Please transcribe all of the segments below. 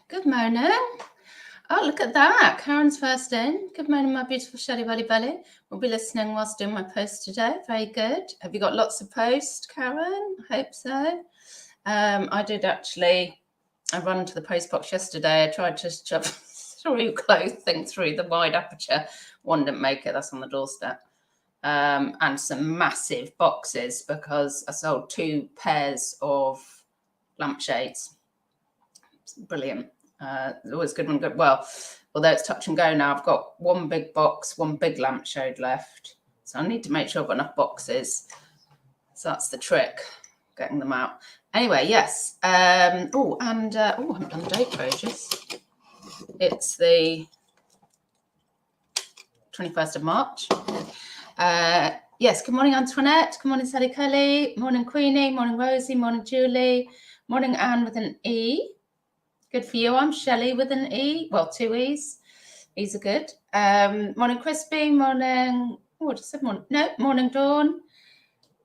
Good morning. Oh, look at that. Karen's first in. Good morning, my beautiful Shelley Welly Belly. We'll be listening whilst doing my post today. Very good. Have you got lots of posts, Karen? I hope so. I did actually. I ran to the post box yesterday. I tried to shove through clothing through the wide aperture. One didn't make it. That's on the doorstep. And some massive boxes because I sold 2 pairs of lampshades. It's brilliant. Always good one. Good. Well, although it's touch and go now, I've got 1 big box, 1 big lampshade left. So I need to make sure I've got enough boxes. So that's the trick, getting them out. Anyway, yes. I haven't done the date for ages. It's the 21st of March. Yes, good morning, Antoinette. Good morning, Sally Kelly. Morning, Queenie. Morning, Rosie. Morning, Julie. Morning, Anne with an E. Good for you. I'm Shelley with an E. Well, 2 E's. E's are good. Morning, Crispy. Morning. Oh, I just said morning. No, morning, Dawn.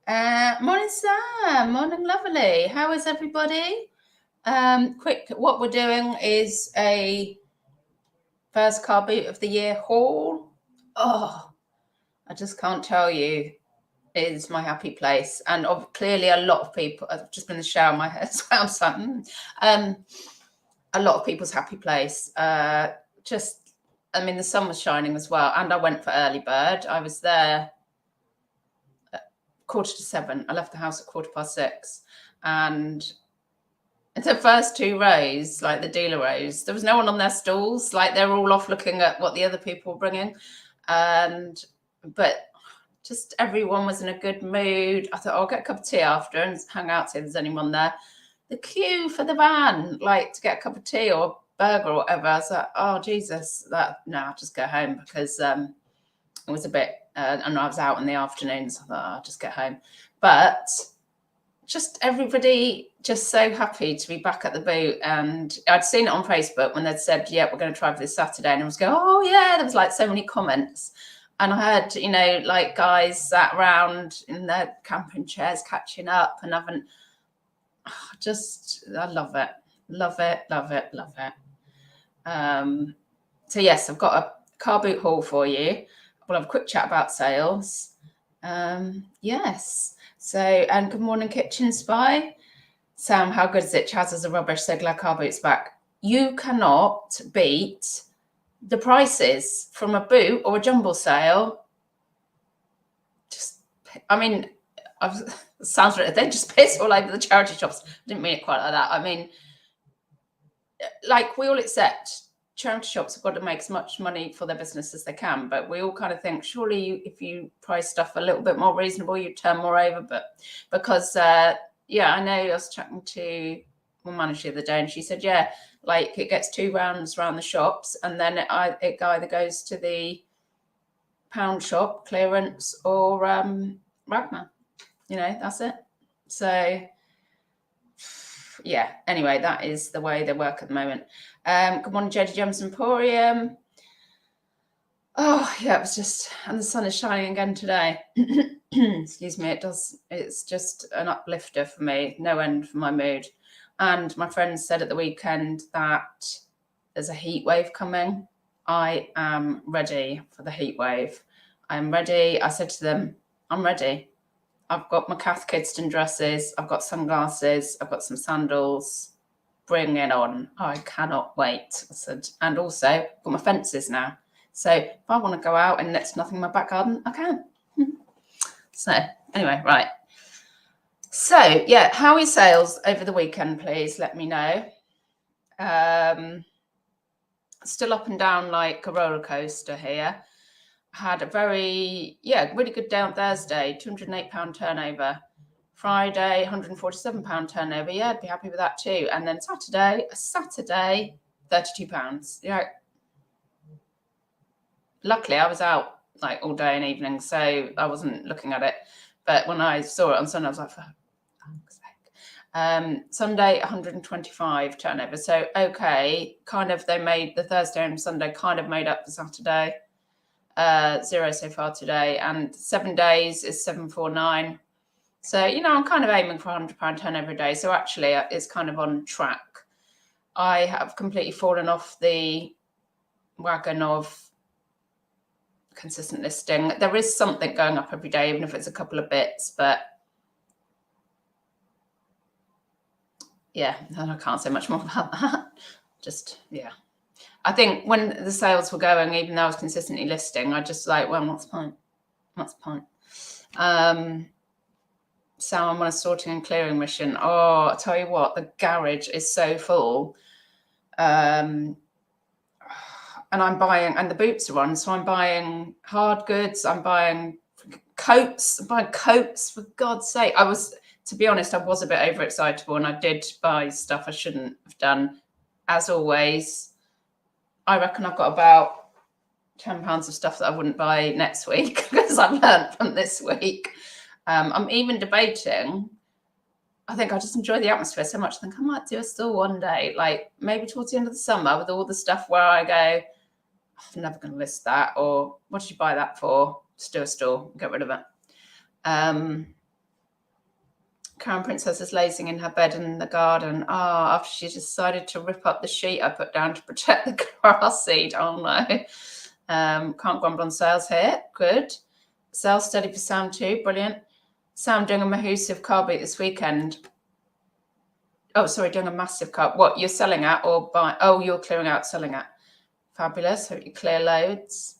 Morning, Sam. Morning, lovely. How is everybody? Quick, what we're doing is a first car boot of the year haul. Oh, I just can't tell you. It is my happy place. And clearly a lot of people, I've just been in the shower, my hair's well, so, a lot of people's happy place. The sun was shining as well. And I went for early bird. I was there at 6:45. I left the house at 6:15. And the first 2 rows, like the dealer rows, there was no one on their stalls. Like they were all off looking at what the other people were bringing. But just everyone was in a good mood. I thought, I'll get a cup of tea after and hang out, see if there's anyone there. The queue for the van, like to get a cup of tea or a burger or whatever. I was like, oh, Jesus, I'll just go home because it was a bit, and I was out in the afternoon, so I thought, I'll just get home. But just everybody just so happy to be back at the boot. And I'd seen it on Facebook when they'd said, yeah, we're going to try for this Saturday. And I was going, oh, yeah, there was like so many comments. And I heard, like guys sat around in their camping chairs catching up and having, I love it. Love it, love it, love it. So yes, I've got a car boot haul for you. We'll have a quick chat about sales. Yes. So, and good morning, Kitchen Spy. Sam, how good is it? Chaz is a rubbish, so glad car boot's back. You cannot beat the prices from a boot or a jumble sale. Sounds right. They just piss all over the charity shops. I didn't mean it quite like that. I mean, like we all accept charity shops have got to make as much money for their business as they can, but we all kind of think surely if you price stuff a little bit more reasonable, you turn more over. But because I know I was chatting to one manager the other day, and she said, yeah, like it gets 2 rounds around the shops, and then it either goes to the pound shop clearance or Ragnar. That's it. So yeah, anyway, that is the way they work at the moment. Good morning, Jodie Gems Emporium. Oh yeah, it was just, and the sun is shining again today. Excuse me, it's just an uplifter for me, no end for my mood. And my friends said at the weekend that there's a heat wave coming. I am ready for the heat wave. I'm ready. I said to them, I'm ready. I've got my Cath Kidston dresses. I've got sunglasses. I've got some sandals. Bring it on. I cannot wait. I said, and also I've got my fences now. So if I want to go out and there's nothing in my back garden, I can. So anyway, right. So yeah, how are sales over the weekend, please? Let me know. Still up and down like a roller coaster here. Had a really good day on Thursday, £208 turnover. Friday, £147 turnover. Yeah, I'd be happy with that too. And then Saturday, £32. Yeah. Luckily, I was out like all day and evening, so I wasn't looking at it. But when I saw it on Sunday, I was like, for fuck's sake. Sunday, 125 turnover. So, okay, kind of they made the Thursday and Sunday kind of made up for Saturday. 0 so far today, and 7 days is 749. So, I'm kind of aiming for £100 turnover a day. So actually it's kind of on track. I have completely fallen off the wagon of consistent listing. There is something going up every day, even if it's a couple of bits, but yeah, I can't say much more about that. Just, yeah. I think when the sales were going, even though I was consistently listing, I just like, well, what's the point? What's the point? So I'm on a sorting and clearing mission. Oh, I'll tell you what, the garage is so full. And I'm buying, and the boots are on, so I'm buying hard goods, I'm buying coats, for God's sake. To be honest, I was a bit overexcitable and I did buy stuff I shouldn't have done. As always, I reckon I've got about £10 of stuff that I wouldn't buy next week because I've learned from this week. I'm even debating, I think I just enjoy the atmosphere so much. I think I might do a store one day, like maybe towards the end of the summer with all the stuff where I go, I'm never going to list that, or what did you buy that for? Just do a store, get rid of it. Karen Princess is lazing in her bed in the garden. After she decided to rip up the sheet I put down to protect the grass seed. Oh no. Can't grumble on sales here. Good. Sales steady for Sam too. Brilliant. Sam doing a massive Carboot this weekend. Oh, sorry, doing a massive car. What, you're selling at or buying? Oh, you're clearing out, selling at. Fabulous. Hope you clear loads.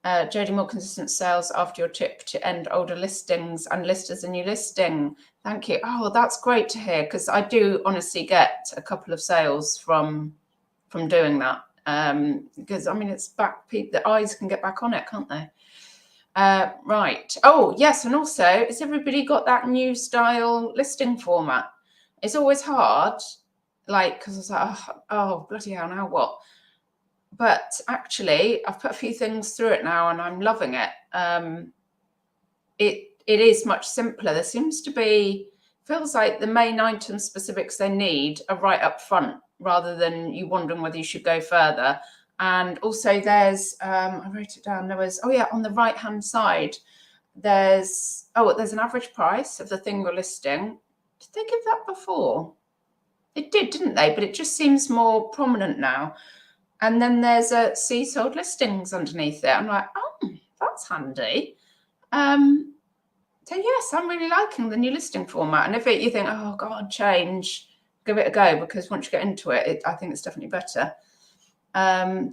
Jodie, more consistent sales after your tip to end older listings and list as a new listing. Thank you. Oh, that's great to hear, because I do honestly get a couple of sales from doing that. Because I mean, it's back. The eyes can get back on it, can't they? Right. Oh, yes. And also, has everybody got that new style listing format? It's always hard, like, because I was like, oh, bloody hell, now what? But actually, I've put a few things through it now and I'm loving it. It is much simpler. There seems to be, feels like the main item specifics they need are right up front rather than you wondering whether you should go further. And also there's, I wrote it down, there was, on the right-hand side, there's an average price of the thing you're listing. Did they give that before? It did, didn't they? But it just seems more prominent now. And then there's a see sold listings underneath it. I'm like, oh, that's handy. So yes, I'm really liking the new listing format. And if you think, oh God, change, give it a go, because once you get into it, I think it's definitely better.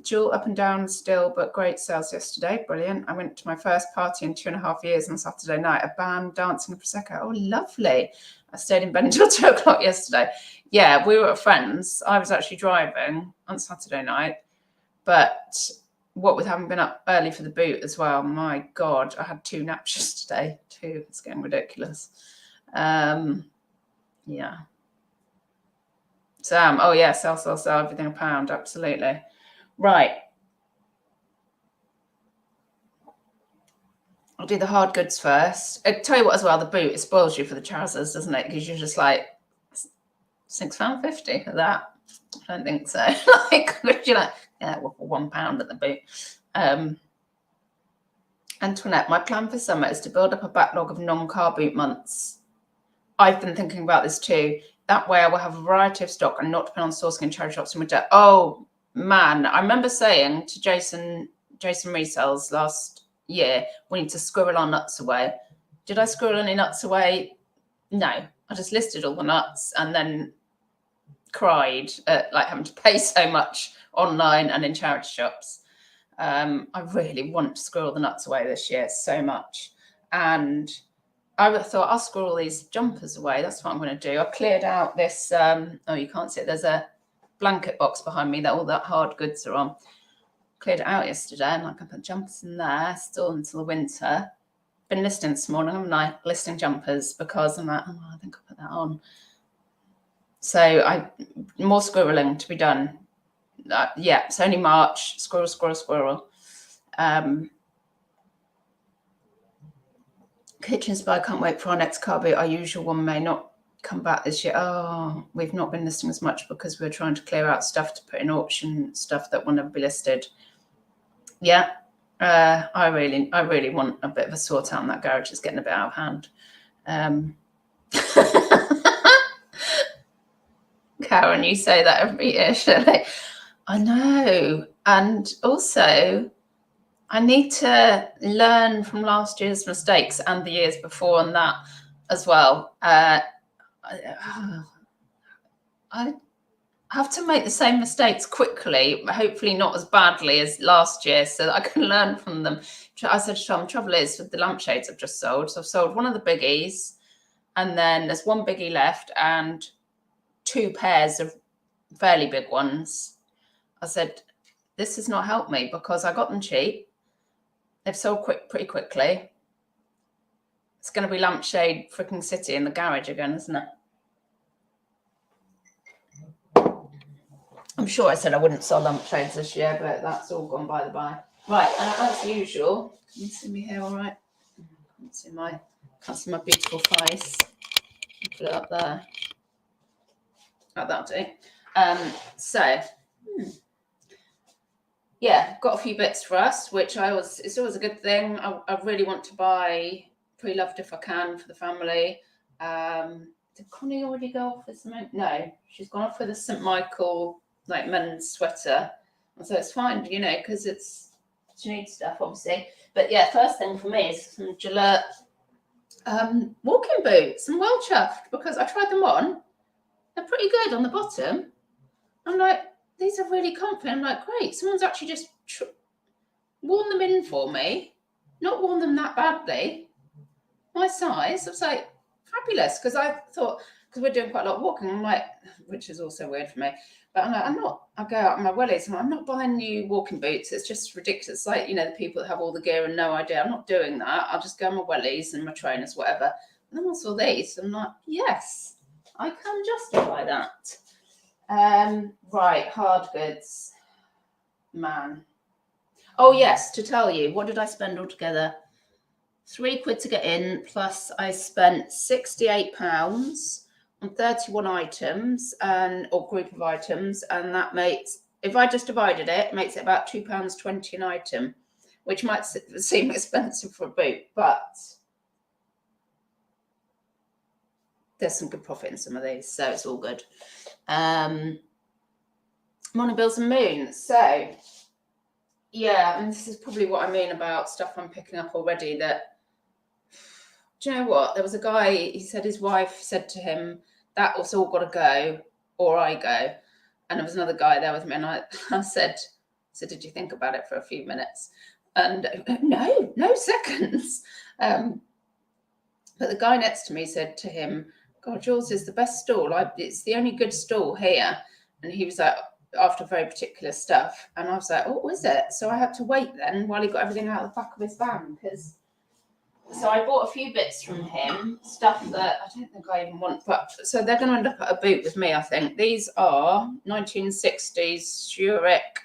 Jewel up and down still, but great sales yesterday. Brilliant. I went to my first party in 2.5 years on Saturday night, a band, dancing, and Prosecco. Oh, lovely. I stayed in bed until 2 o'clock yesterday. Yeah, we were at friends. I was actually driving on Saturday night, but what with having been up early for the boot as well, my God, I had 2 naps yesterday too. It's getting ridiculous. Yeah. Sam, oh yeah, sell, everything a pound, absolutely. Right. I'll do the hard goods first. I tell you what as well, the boot, it spoils you for the trousers, doesn't it? Because you're just like, £6.50 for that. I don't think so. Like, you're like, yeah, well, for £1 at the boot. Antoinette, my plan for summer is to build up a backlog of non-car boot months. I've been thinking about this too. That way I will have a variety of stock and not depend on sourcing in charity shops in winter. Oh man, I remember saying to Jason Resells last year, we need to squirrel our nuts away. Did I squirrel any nuts away? No, I just listed all the nuts and then cried at like having to pay so much online and in charity shops. I really want to squirrel the nuts away this year so much. And I thought I'll squirrel these jumpers away. That's what I'm going to do. I've cleared out this, oh, you can't see it. There's a blanket box behind me that all that hard goods are on. Cleared it out yesterday and I can put jumpers in there still until the winter. Been listing this morning, haven't I? Listing jumpers because I'm like, oh, I think I'll put that on. So more squirreling to be done. Yeah, it's only March. Squirrel. Kitchen Spy, can't wait for our next Carboot. Our usual one may not come back this year. Oh, we've not been listing as much because we're trying to clear out stuff to put in auction, stuff that will never be listed. Yeah, I really want a bit of a sort out in that garage. It's getting a bit out of hand. Karen, you say that every year, Shirley. I know. And also, I need to learn from last year's mistakes and the years before and that as well. I have to make the same mistakes quickly, hopefully not as badly as last year, so that I can learn from them. I said to Tom, trouble is with the lampshades I've just sold. So I've sold one of the biggies, and then there's one biggie left and 2 pairs of fairly big ones. I said, this has not helped me because I got them cheap. They've sold pretty quickly. It's going to be lampshade freaking city in the garage again, isn't it? I'm sure I said I wouldn't sell lampshades this year, but that's all gone by the by. Right, and as usual, can you see me here all right? Can't see my beautiful face. I'll put it up there. Like that do. Yeah, got a few bits for us, which it's always a good thing. I really want to buy Pre-Loved if I can for the family. Did Connie already go off with something? No, she's gone off with a St. Michael like men's sweater, and so it's fine, you know, because she needs stuff obviously. But yeah, first thing for me is some Gillette walking boots. I'm well chuffed because I tried them on. They're pretty good on the bottom. I'm like, these are really comfy. I'm like, great, someone's actually just worn them in for me, not worn them that badly. My size, I was like, fabulous, because I thought, because we're doing quite a lot of walking, I'm like, which is also weird for me, but I'm like, I go out in my wellies, I'm not buying new walking boots. It's just ridiculous. Like, you know, the people that have all the gear and no idea. I'm not doing that. I'll just go in my wellies and my trainers, whatever. And then I saw these, I'm like, yes, I can justify that. Right, hard goods, man. Oh yes, to tell you, what did I spend altogether? £3 to get in, plus I spent £68 on 31 items or group of items, and that makes, if I just divided it, it makes it about £2.20 an item, which might seem expensive for a boot, but there's some good profit in some of these, so it's all good. Morning, Bills and Moon. So, yeah, and this is probably what I mean about stuff I'm picking up already. That, do you know what? There was a guy, he said his wife said to him, that was all got to go, or I go. And there was another guy there with me, and I said, did you think about it for a few minutes? And no seconds. But the guy next to me said to him, God, yours is the best stall. It's the only good stall here. And he was like, after very particular stuff. And I was like, oh, is it? So I had to wait then while he got everything out of the back of his van. So I bought a few bits from him, stuff that I don't think I even want. But so they're going to end up at a boot with me, I think. These are 1960s Zurich,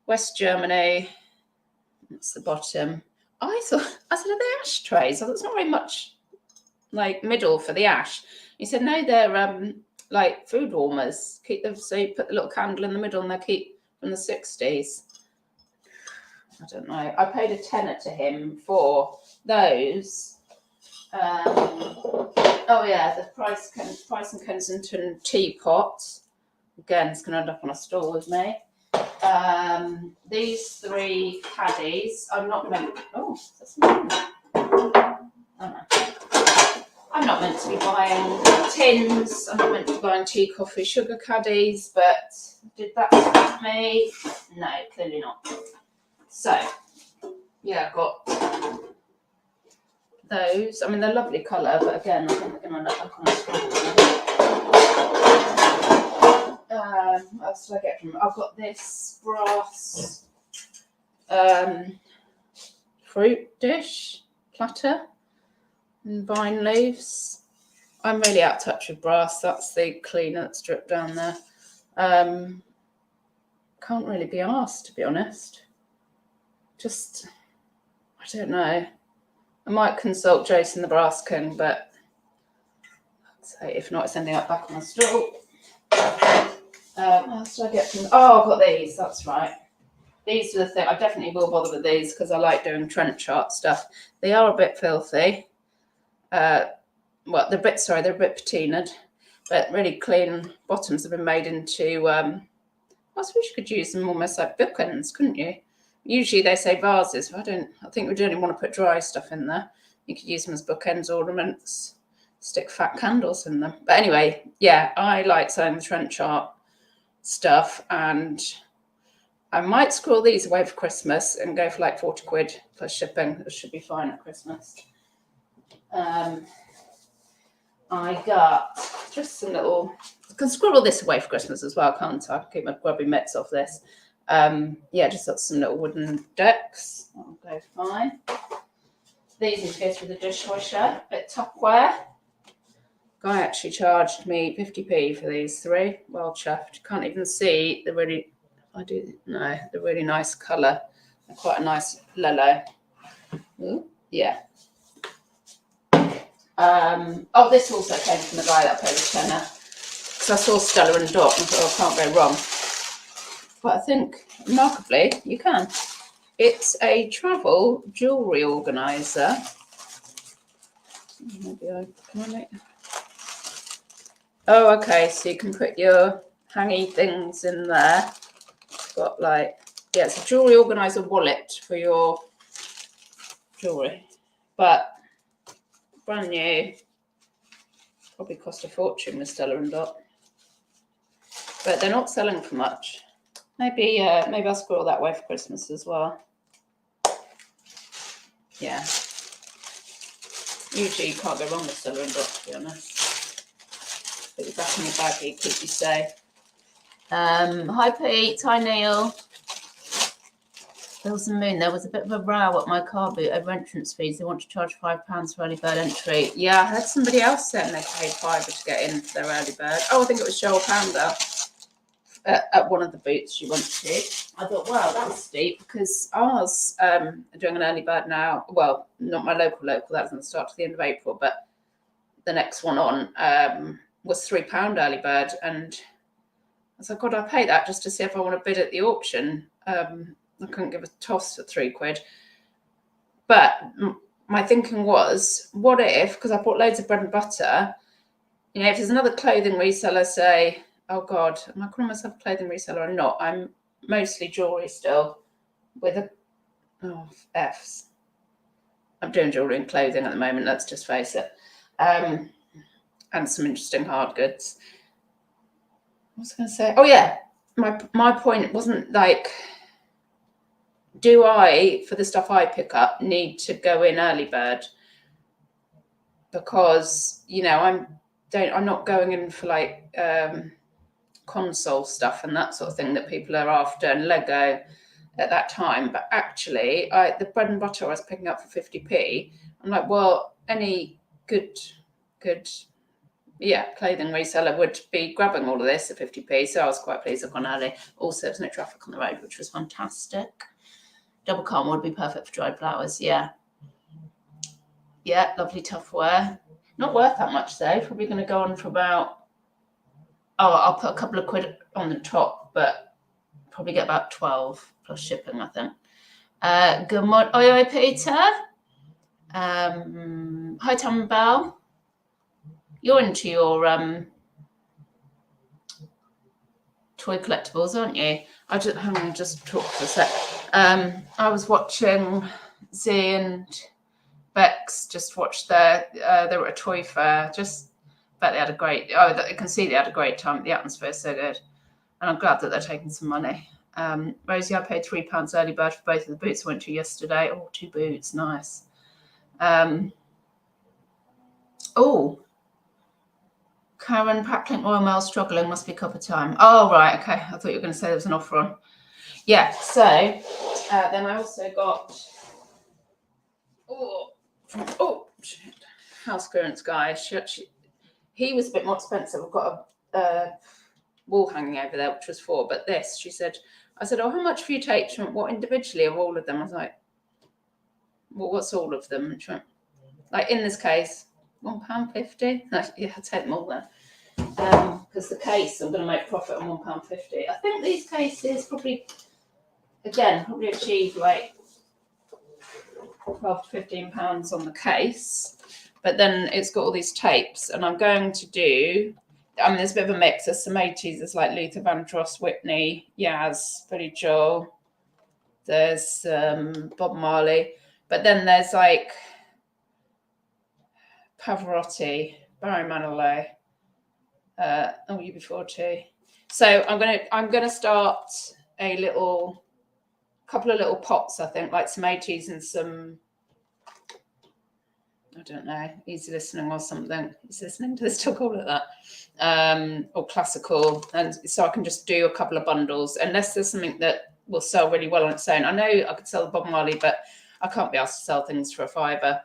West Germany. That's the bottom. I said, are they ashtrays? I thought it's not very much like middle for the ash. He said, no, they're like food warmers. Keep them, so you put the little candle in the middle and they keep from the 60s. I don't know. I paid a tenner to him for those. Oh yeah, the Price and Kensington teapot. Again, it's going to end up on a stall with me. These 3 caddies. I'm not meant. Oh, that's not. Oh no. I'm not meant to be buying tins. I'm not meant to be buying tea, coffee, sugar caddies, but did that stop me? No, clearly not. So, yeah, I've got those. I mean, they're lovely colour, but again, I think they're going to end up back on a stall. What else did I get from them? I've got this brass fruit dish platter. And vine leaves. I'm really out of touch with brass. That's the cleaner that's dripped down there. Can't really be asked, to be honest. Just, I don't know. I might consult Jason the Brass King, but I'd say if not, it's ending up back on the stall. What else did I get from? Oh, I've got these. That's right. These are the thing. I definitely will bother with these because I like doing trench art stuff. They are a bit filthy. Well, they're a bit patinaed, But really clean bottoms have been made into, I suppose you could use them almost like bookends, couldn't you? Usually they say vases. I think we don't want to put dry stuff in there. You could use them as bookends ornaments, stick fat candles in them. But anyway, yeah, I like selling the trench art stuff, and I might scroll these away for Christmas and go for like 40 quid plus shipping. It should be fine at Christmas. I got just some little, I can scribble this away for Christmas as well, can't I? Keep my grubby mitts off this. Yeah, just got some little wooden decks. That'll go fine. These need to go through the dishwasher. Bit Tupperware. Guy actually charged me 50p for these 3. Well chuffed. Can't even see the really, the really nice colour. They're quite a nice yellow. Ooh, yeah. Oh, this also came from the guy that paid the tenner. Because I saw Stella and Dot and thought, I can't go wrong. But I think, remarkably, you can. It's a travel jewellery organiser. Maybe oh, okay, so you can put your hangy things in there. It's got like, yeah, it's a jewellery organiser wallet for your jewellery. But brand new, probably cost a fortune with Stella and Dot. But they're not selling for much. Maybe I'll squirrel that way for Christmas as well. Yeah. Usually you can't go wrong with Stella and Dot, to be honest. Put you back in your baggie, keep you safe. Hi Pete, hi Neil. Hills and Moon, there was a bit of a row at my Carboot over entrance fees. They want to charge £5 for early bird entry. Yeah, I heard somebody else saying they paid £5 to get in for their early bird. Oh, I think it was Cheryl Pounder at one of the booths she went to. I thought, wow, that was steep, because ours are doing an early bird now. Well, not my local, that doesn't start to the end of April, but the next one on was £3 early bird. And I was like, God, I pay that just to see if I want to bid at the auction. I couldn't give a toss for £3. But my thinking was, what if, because I bought loads of bread and butter, you know, if there's another clothing reseller, say, oh God, am I calling myself a clothing reseller or not? I'm mostly jewellery still with F's. I'm doing jewellery and clothing at the moment, let's just face it. And some interesting hard goods. What was I going to say? Oh yeah, my point wasn't like, do I, for the stuff I pick up, need to go in early bird? Because, you know, I'm not going in for like console stuff and that sort of thing that people are after, and Lego at that time. But actually, the bread and butter I was picking up for 50p. I'm like, well, any good clothing reseller would be grabbing all of this at 50p. So I was quite pleased I've gone early. Also, there's no traffic on the road, which was fantastic. Double calm would be perfect for dried flowers. Yeah, lovely Tupperware. Not worth that much though. Probably going to go on for about, I'll put a couple of quid on the top, but probably get about 12 plus shipping, I think. Good morning. Oi, Peter. Hi, Tam Bell. You're into your toy collectibles, aren't you? Hang on, just talk for a sec. I was watching Z and Bex just watched they were at a toy fair. Just bet they had a great, you can see they had a great time. The atmosphere is so good. And I'm glad that they're taking some money. Rosie, I paid £3 early bird for both of the boots I went to yesterday. Oh, 2 boots, nice. Karen, Packlink Royal Mail struggling, must be copper time. Oh, right, okay. I thought you were going to say there was an offer on. Yeah, so then I also got, shit, house clearance guy. He was a bit more expensive. I've got a wall hanging over there, which was 4, but this, she said, I said, oh, how much for you take? She went, what, individually or all of them? I was like, well, what's all of them? She went, like, in this case, £1.50. Yeah, I'll take them all then. Because the case, I'm going to make profit on £1.50. I think these cases probably achieve like £12 to £15 on the case. But then it's got all these tapes, and I'm going to do, I mean, there's a bit of a mix. There's some 80s. There's like Luther Vandross, Whitney, Yaz, Billy Joel. There's Bob Marley. But then there's like Pavarotti, Barry Manilow, UB40. So I'm gonna start a couple of little pots, I think, like some 80s and some, I don't know, easy listening or something. Easy listening, do they still call it that? Or classical. And so I can just do a couple of bundles, unless there's something that will sell really well on its own. I know I could sell the Bob Marley, but I can't be asked to sell things for $5.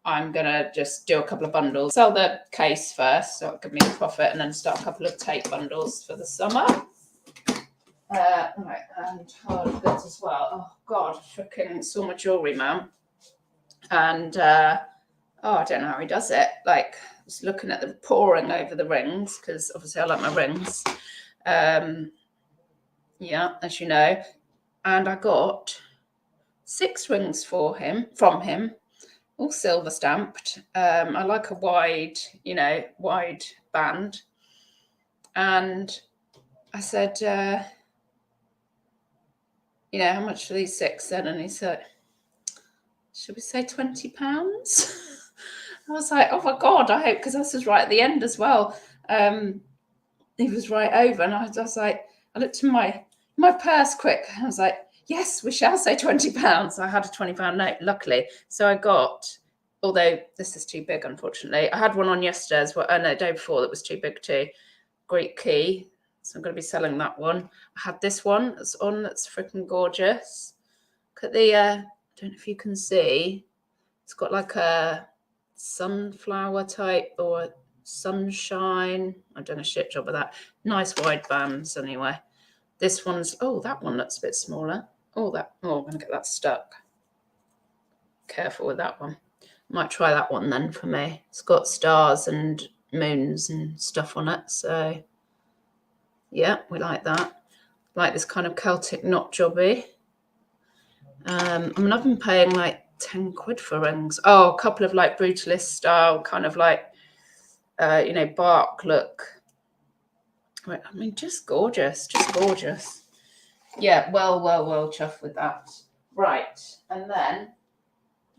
I'm going to just do a couple of bundles. Sell the case first, so it'll give me the profit, and then start a couple of tape bundles for the summer. Right, and hard goods as well. Oh, God, freaking saw my jewellery man. And, I don't know how he does it. Like, I was looking at the pouring over the rings, because obviously I like my rings. Yeah, as you know. And I got 6 rings from him. All silver stamped. I like a wide band. And I said, how much for these 6 then? And he said, should we say £20? I was like, oh my God, I hope, because this was right at the end as well. He was right over. And I was like, I looked in my purse quick. I was like, yes, we shall say £20. I had a £20 note, luckily. So I got, although this is too big, unfortunately. I had one on yesterday as well. No, the day before that was too big too. Greek key. So I'm going to be selling that one. I had this one that's on. That's freaking gorgeous. Look at the, I don't know if you can see. It's got like a sunflower type or sunshine. I've done a shit job of that. Nice wide bands anyway. This one's, that one looks a bit smaller. I'm going to get that stuck. Careful with that one. Might try that one then for me. It's got stars and moons and stuff on it. So, yeah, we like that. Like this kind of Celtic knot jobby. I've been paying like 10 quid for rings. A couple of like brutalist style, kind of like, bark look. I mean, just gorgeous. Yeah, well chuffed with that. Right, and then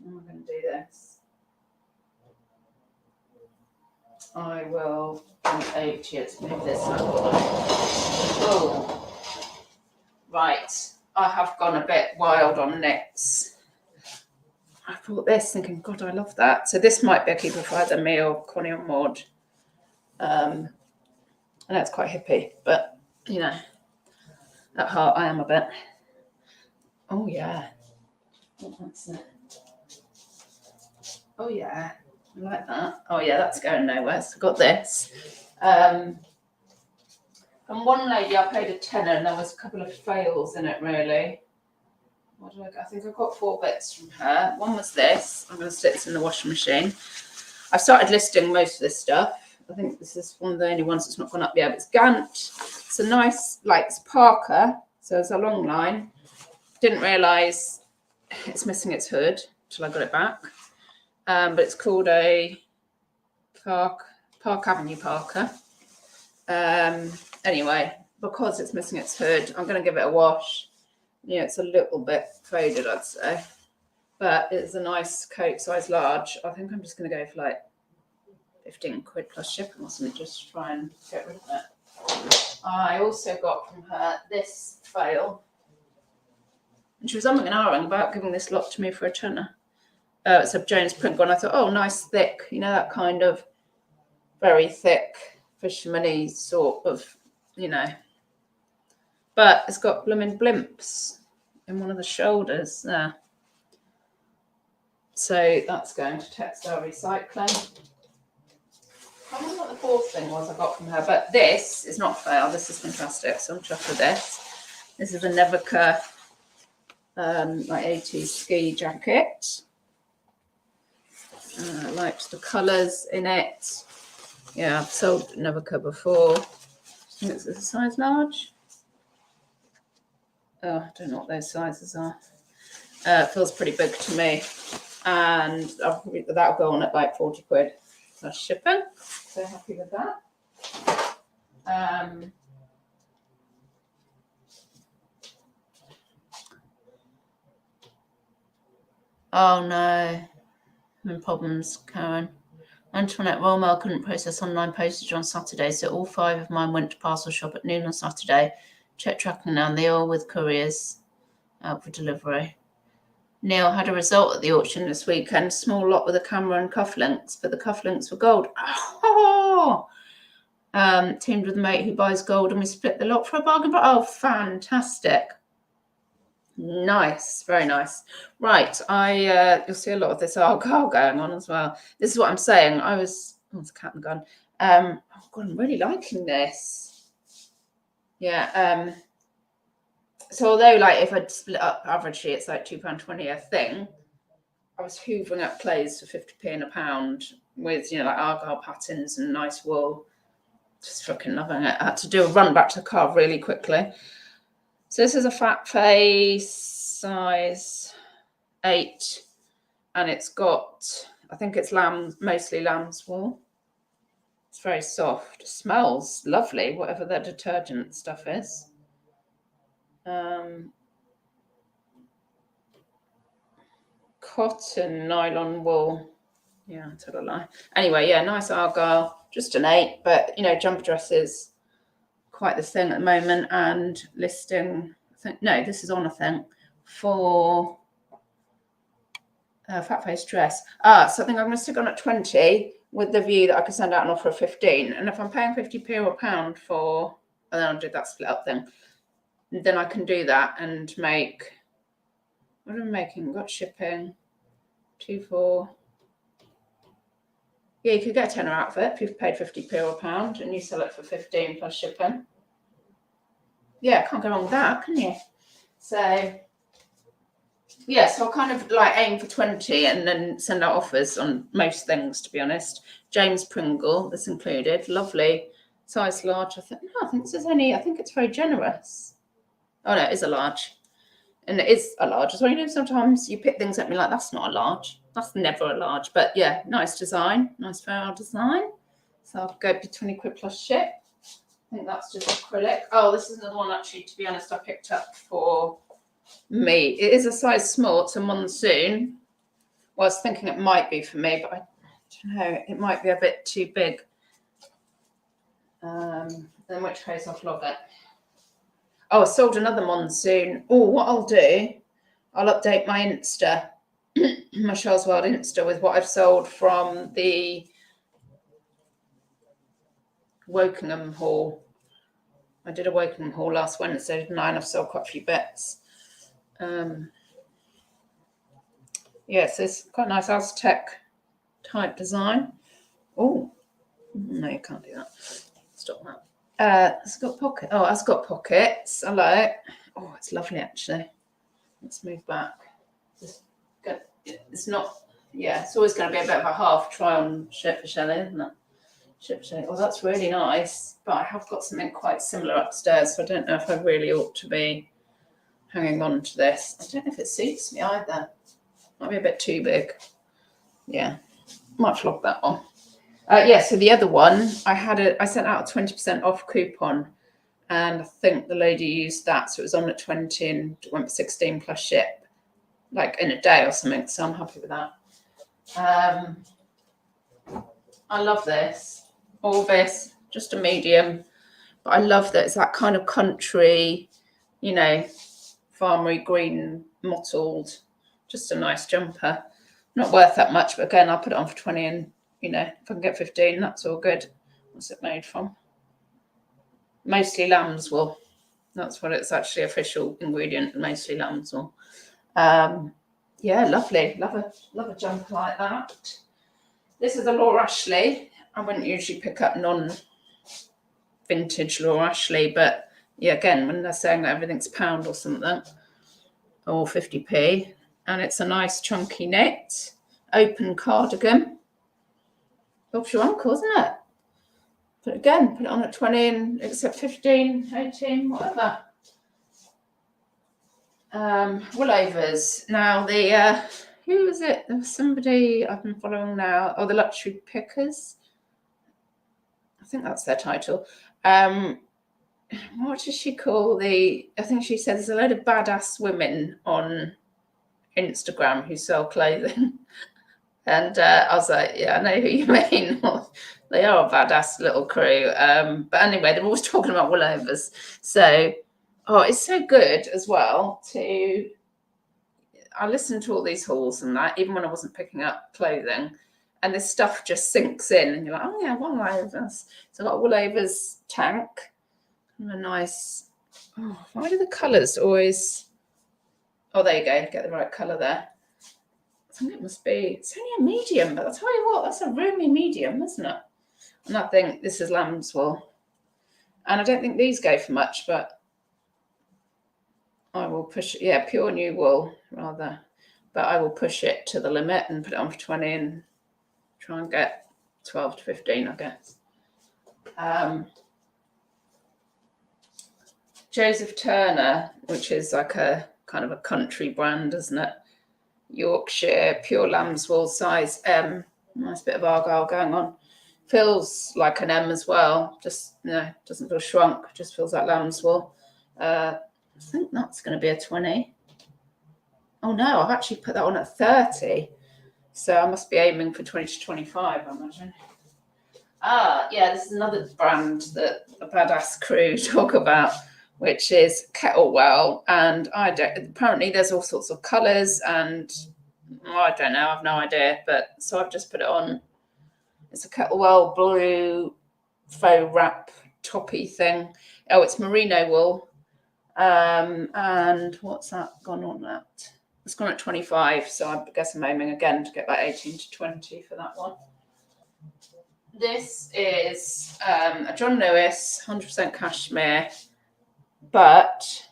I'm going to do this. I will move this up. Oh, right. I have gone a bit wild on knits. I bought this thinking, God, I love that. So this might be a keeper for either me or Connie or Maud. I know it's quite hippie, but, at heart I am a bit. Oh, yeah. What's that? Oh, yeah. I like that. Oh, yeah, that's going nowhere. So I got this. From one lady, I paid a tenner, and there was a couple of fails in it, really. What did I get? I think I got 4 bits from her. One was this. I'm going to stick this in the washing machine. I've started listing most of this stuff. I think this is one of the only ones that's not gone up yet. But it's Gant. It's a nice, it's Parker. So it's a long line. Didn't realise it's missing its hood till I got it back. But it's called a Park Avenue Parker. Anyway, because it's missing its hood, I'm going to give it a wash. Yeah, it's a little bit faded, I'd say. But it's a nice Coat size large. I think I'm just going to go for like 15 quid plus shipping or something, just to try and get rid of it. I also got from her this fail. And she was umming and ahhing about giving this lot to me for a tenner. It's a Jones print one. I thought, nice thick, that kind of very thick fisherman-y sort of, But it's got blooming blimps in one of the shoulders there. So that's going to textile recycling. I wonder what the 4th thing was I got from her, but this is not fail. This is fantastic. So I'm chuffed with this. This is a Nevica 80s ski jacket. I liked the colours in it. Yeah, I've sold Nevica before. I think it's a size large. I don't know what those sizes are. It feels pretty big to me. And that'll go on at like 40 quid plus shipping. So happy with that. Oh no, I'm in problems, Karen. Antoinette, Royal Mail couldn't process online postage on Saturday, so all 5 of mine went to parcel shop at noon on Saturday. Check tracking now, and they all with couriers out for delivery. Neil had a result at the auction this weekend. Small lot with a camera and cufflinks, but the cufflinks were gold. Oh! Teamed with a mate who buys gold, and we split the lot for a bargain. Oh, fantastic! Nice, very nice. Right, you'll see a lot of this argyle going on as well. This is what I'm saying. It's a cat and gun. Oh God, I'm really liking this. Yeah. So although like if I'd split up averagely, it's like £2.20 a thing. I was hoovering up clothes for 50p in a pound with like argyle patterns and nice wool. Just fucking loving it. I had to do a run back to the car really quickly. So this is a fat face, size 8, and it's got, I think it's mostly lamb's wool. It's very soft. It smells lovely, whatever their detergent stuff is. Cotton nylon wool. Yeah, I told a lie. Anyway, yeah, nice argyle. Just an 8, but jumper dresses quite the thing at the moment, and listing. No, this is on, I think, for fat face dress. So I think I'm going to stick on at 20 with the view that I could send out an offer of 15. And if I'm paying 50p or a pound for, and then I'll do that split up thing, then I can do that and make. What am I making? Got shipping. 2, 4. Yeah, you could get a tenner out of it if you've paid 50p or a pound and you sell it for 15 plus shipping. Yeah, can't go wrong with that, can you? So, yeah, so I'll kind of like aim for 20 and then send out offers on most things, to be honest. James Pringle, this included. Lovely. Size large. I think it's very generous. Oh, no, it is a large. And it is a large as well. Sometimes you pick things up and be like, that's not a large. That's never a large. But yeah, nice design. Nice fair design. So I'll go for 20 quid plus ship. I think that's just acrylic. Oh, this is another one, actually, to be honest, I picked up for me. It is a size small. It's a monsoon. Well, I was thinking it might be for me, but I don't know. It might be a bit too big. In which case I'll flog it. Oh, I sold another monsoon. Oh, what I'll do, I'll update my Insta, my Charles World Insta, with what I've sold from the Wokingham haul. I did a Wokingham haul last Wednesday, didn't I? And I've sold quite a few bits. Yeah, so it's quite a nice Aztec type design. Oh, no, you can't do that. Stop that. It's got pocket. Oh, it's got pockets. I like. Oh, it's lovely, actually. Let's move back. It's not. Yeah, it's always going to be a bit of a half try on ship for Shelley, isn't it? Ship Shelley. Oh, that's really nice. But I have got something quite similar upstairs, so I don't know if I really ought to be hanging on to this. I don't know if it suits me either. Might be a bit too big. Yeah, might flog that one. Yeah, so the other one, I sent out a 20% off coupon, and I think the lady used that, so it was on at 20 and went for 16 plus ship, like in a day or something, so I'm happy with that. I love this. All this, just a medium, but I love that it's that kind of country, farmery green mottled, just a nice jumper. Not worth that much, but again, I'll put it on for 20 and if I can get 15, that's all good. What's it made from? Mostly lamb's wool. That's what it's actually official ingredient, mostly lamb's wool. Yeah, lovely. Love a jumper like that. This is a Laura Ashley. I wouldn't usually pick up non-vintage Laura Ashley, but yeah, again, when they're saying that everything's £1 or something, or 50p, and it's a nice chunky knit, open cardigan. Helps your uncle, isn't it? But again, put it on at 20 and accept 15, 18, whatever. Willovers. Now who is it? There was somebody I've been following now. Oh, the Luxury Pickers. I think that's their title. What does she call I think she said there's a load of badass women on Instagram who sell clothing. And I was like, yeah, I know who you mean. They are a badass little crew. But anyway, they're always talking about woolovers. So, it's so good as well I listened to all these hauls and that, even when I wasn't picking up clothing. And this stuff just sinks in and you're like, oh yeah, woolovers. So I've got a woolovers tank. And a nice, why do the colours always, there you go, get the right colour there. I think it must be, it's only a medium, but I'll tell you what, that's a roomy medium, isn't it? And I think this is lamb's wool. And I don't think these go for much, but I will push it, yeah, pure new wool rather. But I will push it to the limit and put it on for 20 and try and get 12 to 15, I guess. Joseph Turner, which is like a kind of a country brand, isn't it? Yorkshire, pure lamb's wool, size M. Nice bit of argyle going on. Feels like an M as well. Just, doesn't feel shrunk. Just feels like lamb's wool. I think that's going to be a 20. Oh no, I've actually put that on at 30. So I must be aiming for 20 to 25, I imagine. Yeah, this is another brand that a badass crew talk about, which is Kettlewell, and apparently there's all sorts of colours, and I don't know, I've no idea, but so I've just put it on. It's a Kettlewell blue faux wrap toppy thing. Oh, it's merino wool, and what's that gone on at? It's gone at 25, so I guess I'm aiming again to get about 18 to 20 for that one. This is a John Lewis 100% cashmere. But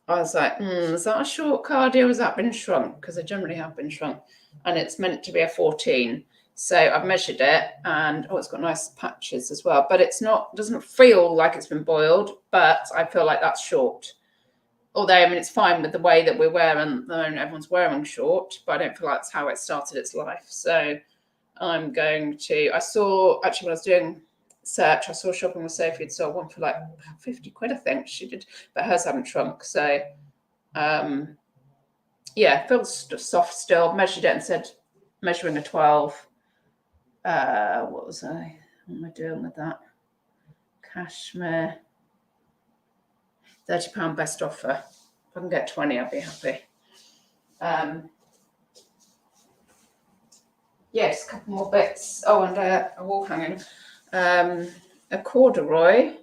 I was like, is that a short cardi or has that been shrunk? Because they generally have been shrunk. And it's meant to be a 14. So I've measured it and, it's got nice patches as well. But doesn't feel like it's been boiled, but I feel like that's short. Although, it's fine with the way that we're wearing them. Everyone's wearing short, but I don't feel like that's how it started its life. So I'm going to, I saw, actually when I was doing search, I saw Shopping with Sophie had sold one for like 50 quid, I think she did, but hers haven't shrunk. So it feels soft still. Measured it and said measuring a 12. What am I doing with that? Cashmere, £30 best offer. If I can get 20, I'll be happy. Yes, a couple more bits. And a wall hanging. A corduroy.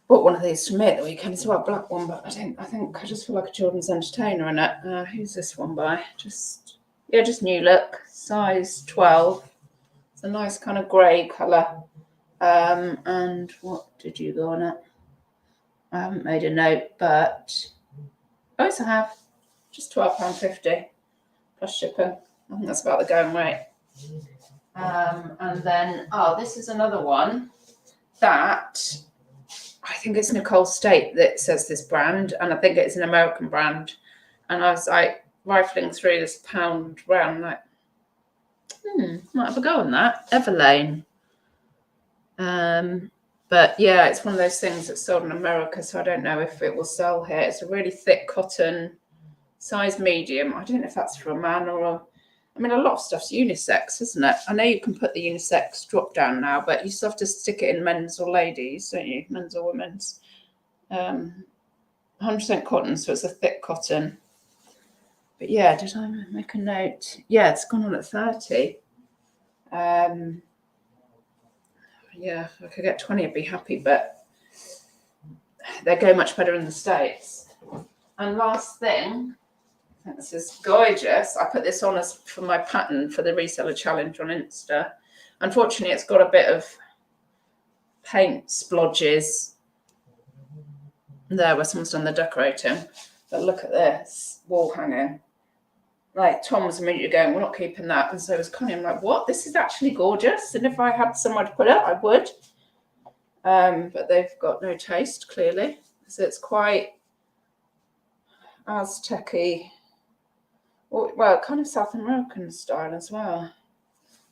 Bought one of these from me at the weekend. It's a white black one, but I think I just feel like a children's entertainer in it. Who's this one by? Just new look. Size 12. It's a nice kind of grey colour. And what did you go on it? I haven't made a note, but yes, I have. Just £12.50 plus shipping. I think that's about the going rate. And then, this is another one that I think it's Nicole State that says this brand, and I think it's an American brand. And I was like rifling through this pound round, like, might have a go on that. Everlane. But yeah, it's one of those things that's sold in America, so I don't know if it will sell here. It's a really thick cotton, size medium. I don't know if that's for a man or a lot of stuff's unisex, isn't it? I know you can put the unisex drop down now, but you still have to stick it in men's or ladies, don't you? Men's or women's. 100% cotton, so it's a thick cotton. But yeah, did I make a note? Yeah, it's gone on at 30. Yeah, if I could get 20, I'd be happy, but they go much better in the States. And last thing, I think this is gorgeous. I put this on as for my pattern for the reseller challenge on Insta. Unfortunately, it's got a bit of paint splodges there where someone's done the decorating. But look at this wall hanging. Like, Tom was immediately going, we're not keeping that. And so was Connie. I'm like, what? This is actually gorgeous. And if I had somewhere to put it, I would. But they've got no taste, clearly. So it's quite Aztec-y. Well, kind of South American style as well.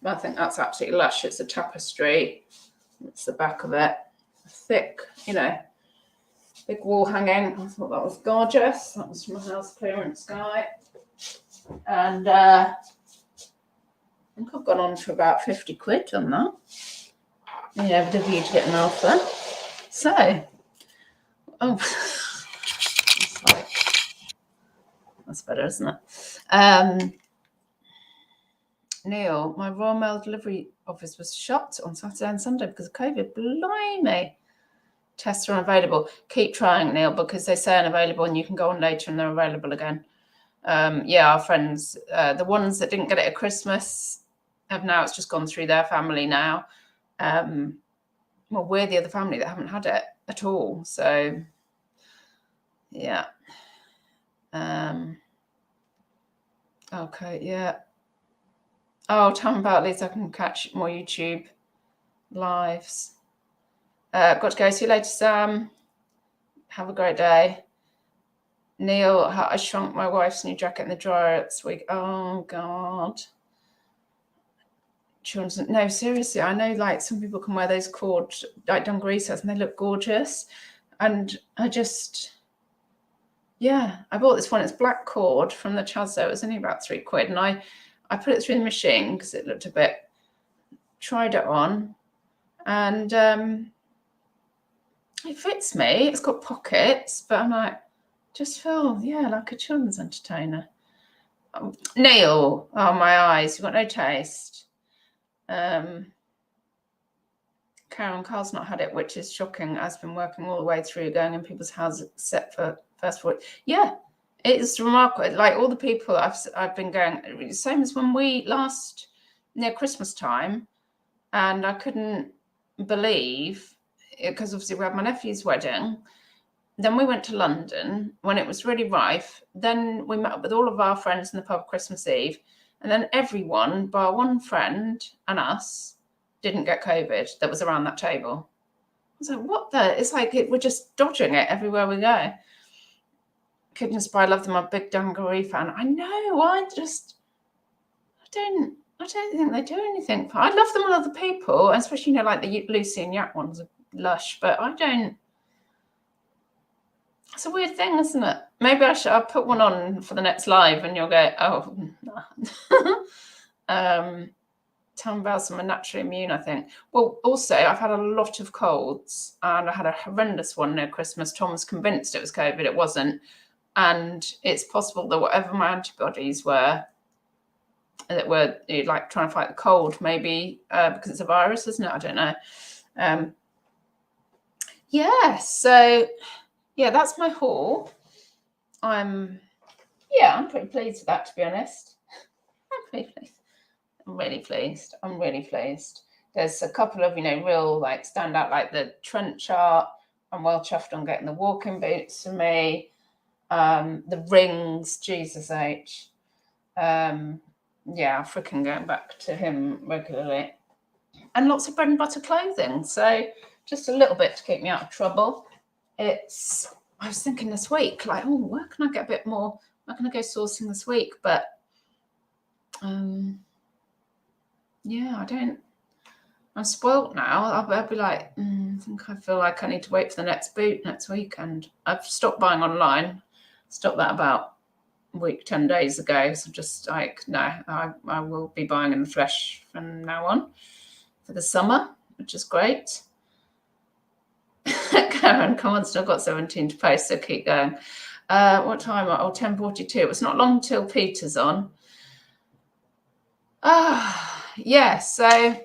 I think that's absolutely lush. It's a tapestry. It's the back of it. Thick, you know, big wall hanging. I thought that was gorgeous. That was from a house clearance guy. And I think I've gone on for about 50 quid on that. Yeah, with a view to getting alpha. So, oh, that's better, isn't it? Neil, my Royal Mail delivery office was shut on Saturday and Sunday because of COVID. Blimey. Tests are unavailable. Keep trying, Neil, because they say unavailable and you can go on later and they're available again. Yeah, our friends, the ones that didn't get it at Christmas have now, it's just gone through their family now. Well, we're the other family that haven't had it at all. So, yeah. Okay, yeah. Oh, tell me about these. I can catch more YouTube lives. Got to go. See you later, Sam. Have a great day. Neil, I shrunk my wife's new jacket in the dryer this week. Oh, God. No, seriously, I know like some people can wear those cord, like dungaree sets, and they look gorgeous. And I just, yeah, I bought this one. It's black cord from the Chazzo. It was only about £3. And I put it through the machine because it looked a bit, tried it on. And it fits me. It's got pockets, but I'm like, just feel, yeah, like a children's entertainer. Neil, oh, my eyes, you've got no taste. Carl's not had it, which is shocking. I've been working all the way through, going in people's houses except for first of all. Yeah, it's remarkable. Like all the people I've been going, same as when we last near Christmas time, and I couldn't believe, because obviously we had my nephew's wedding. Then we went to London when it was really rife. Then we met up with all of our friends in the pub Christmas Eve. And then everyone, bar one friend and us, didn't get COVID that was around that table. I was like, what the? It's like we're just dodging it everywhere we go. Goodness, but I love them. I'm a big dungaree fan. I know. I don't think they do anything. I love them on other people, especially, you know, like the Lucy and Yak ones are lush, but I don't. It's a weird thing, isn't it? Maybe I'll put one on for the next live and you'll go, oh, no. Tell me about some naturally immune, I think. Well, also, I've had a lot of colds and I had a horrendous one near Christmas. Tom was convinced it was COVID. It wasn't. And it's possible that whatever my antibodies were, that were like trying to fight the cold, maybe because it's a virus, isn't it? I don't know. Yeah, so... yeah, that's my haul. I'm pretty pleased with that, to be honest. I'm pretty pleased. I'm really pleased. There's a couple of, you know, real like standout, like the Trent chart. I'm well chuffed on getting the walking boots for me. The rings, Jesus H. Yeah, freaking going back to him regularly. And lots of bread and butter clothing. So just a little bit to keep me out of trouble. I was thinking this week, like, oh, where can I get a bit more? Where can I go sourcing this week? But yeah, I'm spoilt now. I'll be like, I feel like I need to wait for the next boot next weekend. I've stopped buying online. Stopped that about a week, 10 days ago. So just like, no, I will be buying in the flesh from now on for the summer, which is great. Karen, come on, still got 17 to post, so keep going. What time? Oh, 10:42. It's not long till Peter's on. Yeah, so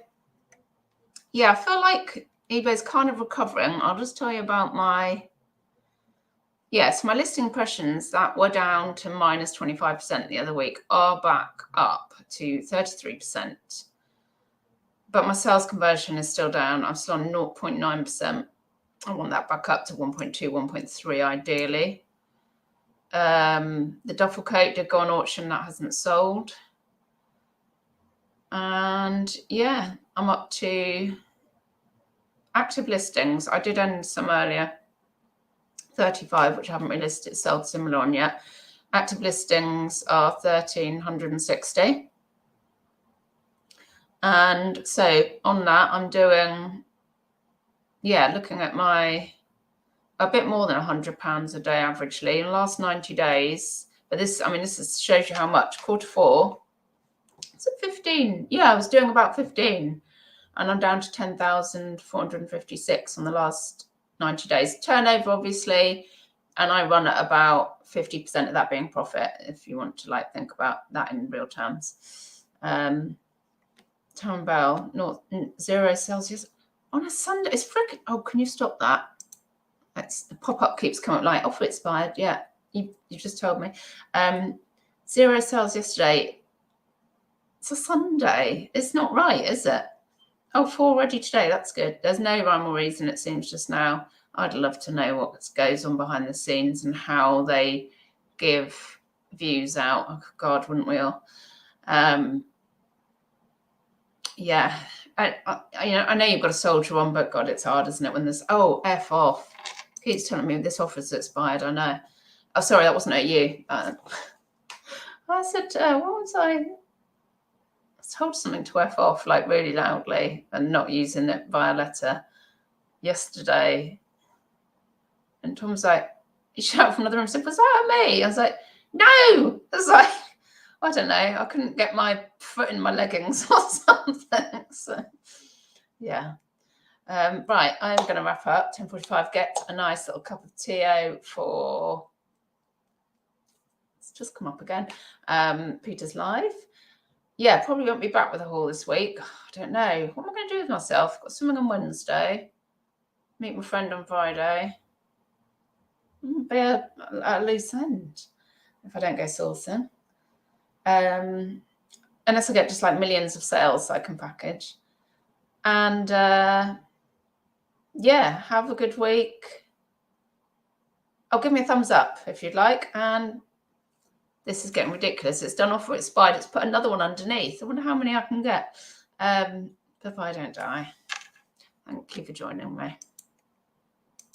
yeah, I feel like eBay's kind of recovering. I'll just tell you about my listing impressions that were down to minus 25% the other week are back up to 33%. But my sales conversion is still down. I'm still on 0.9%. I want that back up to 1.2, 1.3 ideally. The duffel coat did go on auction. That hasn't sold. And yeah, I'm up to active listings. I did end some earlier, 35, which I haven't relisted, sold similar on yet. Active listings are 1,360. And so on that, I'm doing, looking at a bit more than £100 a day averagely in the last 90 days. But this shows you how much. Q4, it's at 15. Yeah, I was doing about 15. And I'm down to 10,456 on the last 90 days. Turnover, obviously, and I run at about 50% of that being profit, if you want to like think about that in real terms. Town Bell, 0 Celsius on a Sunday. It's freaking. Oh, can you stop that? That's the pop-up keeps coming like offer expired. Yeah, you just told me. 0 Celsius yesterday. It's a Sunday. It's not right, is it? Oh, 4 already today. That's good. There's no rhyme or reason, it seems, just now. I'd love to know what goes on behind the scenes and how they give views out. Oh, God, wouldn't we all? Yeah. I know you've got a soldier on, but God, it's hard, isn't it? When there's, F off. Keeps telling me this offer's expired. I know. Oh, sorry, that wasn't at you. I said, what was I told something to F off like really loudly and not using it via letter yesterday. And Tom was like, he shouted from another room, said, was that at me? I was like, no. I was like, I don't know. I couldn't get my foot in my leggings or something. So, yeah. Right, I'm going to wrap up. 10:45. Get a nice little cup of tea for. It's just come up again. Peter's live. Yeah, probably won't be back with a haul this week. I don't know. What am I going to do with myself? Got swimming on Wednesday. Meet my friend on Friday. Be a loose end if I don't go sourcing. Unless I get just like millions of sales I can package. And have a good week. Give me a thumbs up if you'd like. And this is getting ridiculous. It's done offer expired. It's put another one underneath. I wonder how many I can get. If I don't die. Thank you for joining me.